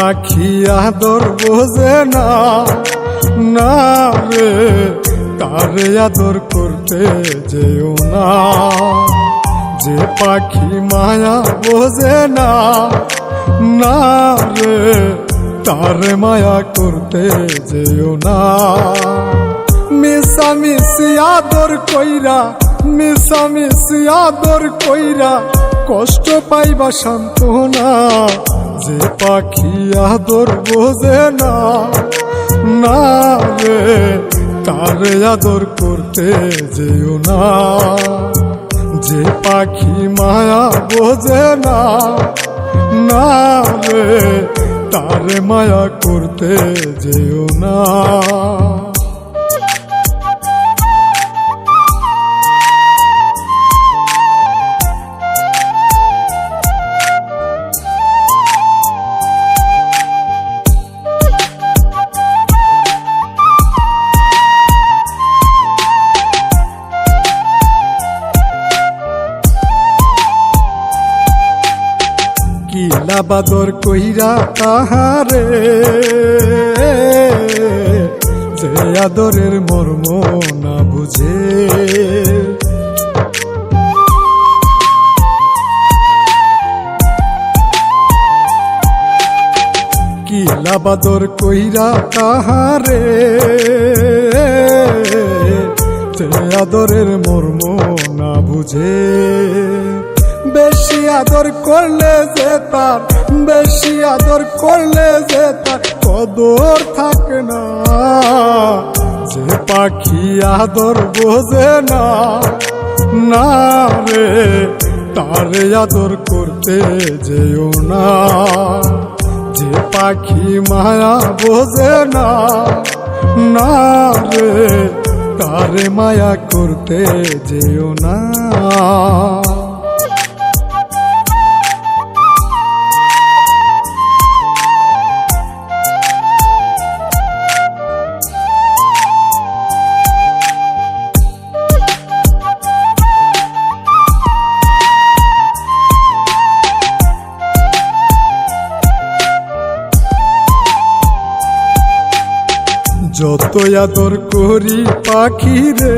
পাখি আদর বোঝে না, না রে তারে আদর করতে যেও না। যে পাখি মায়া বোঝে না, না রে তারে মায়া করতে যেও না। মিশামিশি আদর কইরা, মিশামিশি আদর কইরা কষ্ট পাইবা সান্ত্বনা। যে পাখি আদর বোঝে না, না রে তারে আদর করতে যেও না। যে পাখি মায়া বোঝে না, না রে তারে মায়া করতে যেও না। কিলা বাদর কইরা তাহারে, যে আদরের মর্ম না বুঝে। কিলা বাদর কইরা তাহারে, যে আদরের মর্ম না বুঝে। বেশি আদর করলে যে তার, বেশি আদর করলে যে তার কদর থাকে না। যে পাখি আদর বোঝে না, না রে তারে আদর করতে যেও না। যে পাখি মায়া বোঝে না, না রে তারে মায়া করতে যেও না। যত আদর করি পাখি রে,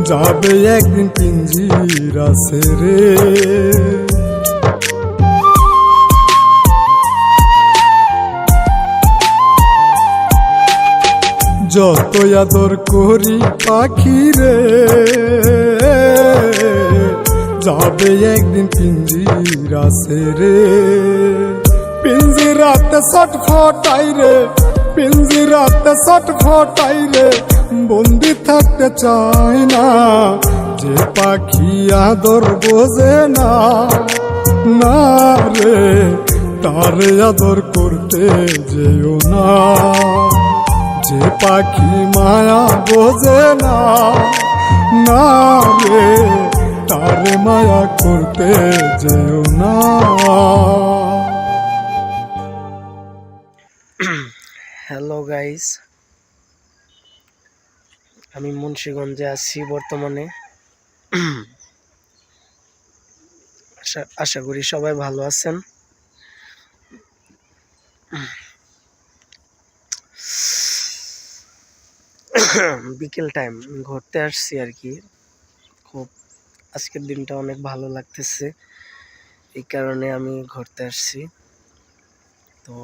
যাবে একদিন পিঞ্জিরা ছেড়ে। যত আদর করি পাখি রে, যাবে একদিন পিঞ্জিরা ছেড়ে। পিঞ্জিরাতে ছটফটাই রে, পিঞ্জিরাতে ছটফটাই রে, বন্দি থাকতে চাই না। যে পাখি আদর বোঝে না, না রে তারে আদর করতে যেও না। যে পাখি মায়া বোঝে না, না রে তারে মায়া করতে যেও না। হ্যালো গাইস, আমি মুন্সিগঞ্জে আছি বর্তমানে। আশা করি সবাই ভালো আছেন। বিকেল টাইম ঘুরতে আসছি আর কি। খুব আজকের দিনটা অনেক ভালো লাগতেছে, এই কারণে আমি ঘুরতে আসছি। তো